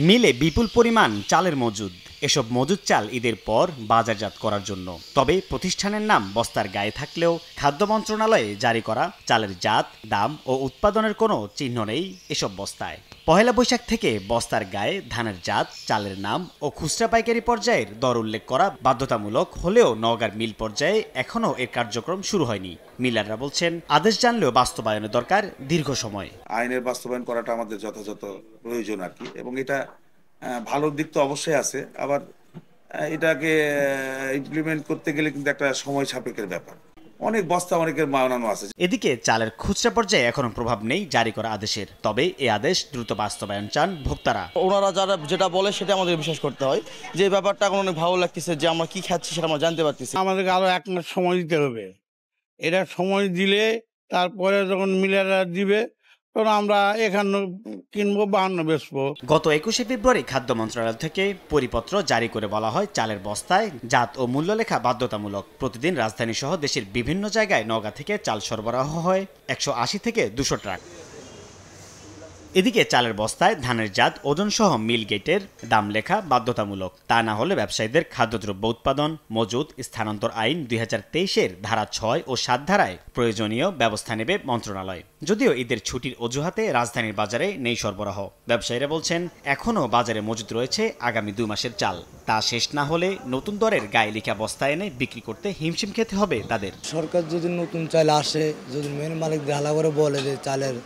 মিলে বিপুল পরিমাণ চালের মজুদ। এসব মজুদ চাল ঈদের পর বাজারজাত করার জন্য। তবে প্রতিষ্ঠানের নাম বস্তার গায়ে থাকলেও খাদ্য মন্ত্রণালয়ে জারি করা চালের জাত, দাম ও উৎপাদনের কোনো চিহ্ন নেই এসব বস্তায়। পহেলা বৈশাখ থেকে বস্তার গায়ে ধানের জাত, চালের নাম ও খুচরা পাইকারি পর্যায়ের দর উল্লেখ করা বাধ্যতামূলক হলেও নওগাঁর মিল পর্যায়ে এখনও এর কার্যক্রম শুরু হয়নি। মিলাররা বলছেন, আদেশ জানলেও বাস্তবায়নের দরকার দীর্ঘ সময়। আইনের বাস্তবায়ন করাটা আমাদের যথাযথ প্রয়োজন আর কি, এবং এটা ভালো দিক তো অবশ্যই আছে, আবার এটাকে ইমপ্লিমেন্ট করতে গেলে কিন্তু একটা সময় সাপেক্ষের ব্যাপার। অনেক বস্তা অনেকের বানানো আছে। এদিকে চালের খুচরা পর্যায়ে এখনো প্রভাব নেই জারি করা আদেশের। তবে এই আদেশ দ্রুত বাস্তবায়ন চান ভোক্তারা। ওনারা যারা যেটা বলে সেটা আমাদের বিশ্বাস করতে হয়। যে ব্যাপারটা এখন অনেক ভালো লাগতেছে যে আমরা কি খাচ্ছি সেটা আমরা জানতে পারতেছি। আমাদেরকে আরো 1 মাস সময় দিতে হবে। এটা সময় দিলে তারপরে যখন মিলাররা দিবে তখন আমরা 51 কিনবো, 52 বেচবো। গত 21শে ফেব্রুয়ারি খাদ্য মন্ত্রণালয় থেকে পরিপত্র জারি করে বলা হয়, চালের বস্তায় জাত ও মূল্য লেখা বাধ্যতামূলক। প্রতিদিন রাজধানী সহ দেশের বিভিন্ন জায়গায় নওগাঁ থেকে চাল সরবরাহ হয় 180 থেকে 200 ট্রাক। এদিকে চালের বস্তায় ধানের জাত, ওজন সহ মিল গেটের দাম লেখা বাধ্যতামূলক। তা না হলে ব্যবসায়ীদের খাদ্যদ্রব্য উৎপাদন, মজুত, স্থানান্তর আইন 2023-এর ধারা 6 ও 7 ধারায় প্রয়োজনীয় ব্যবস্থা নেবে মন্ত্রণালয়। যদিও ঈদের ছুটির অজুহাতে রাজধানীর বাজারে নেই সরবরাহ। ব্যবসায়ীরা বলছেন, এখনও বাজারে মজুত রয়েছে আগামী 2 মাসের চাল। তা শেষ না হলে নতুন দরের গায়ে লেখা বস্তা এনে বিক্রি করতে হিমশিম খেতে হবে তাদের। সরকার যদি নতুন চাল আসে, যদি মেন মালিক হালা করে বলে যে চালের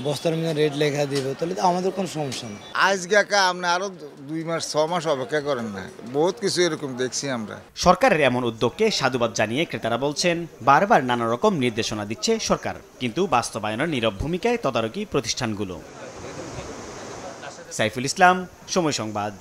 বস্তার মধ্যে রেট লেখা দিবে, তাহলে তো আমাদের কোনো সমস্যা নেই। আজকে আপনি আরো 2 মাস 6 মাস অপেক্ষা করেন না, বহুত কিছু এরকম দেখছি আমরা। সরকারের এমন উদ্যোগকে সাধুবাদ জানিয়ে ক্রেতারা বলছেন, বারবার নানা রকম নির্দেশনা দিচ্ছে সরকার, কিন্তু বাস্তবায়নের নীরব ভূমিকায় তদারকি প্রতিষ্ঠানগুলো। সাইফুল ইসলাম, সময় সংবাদ।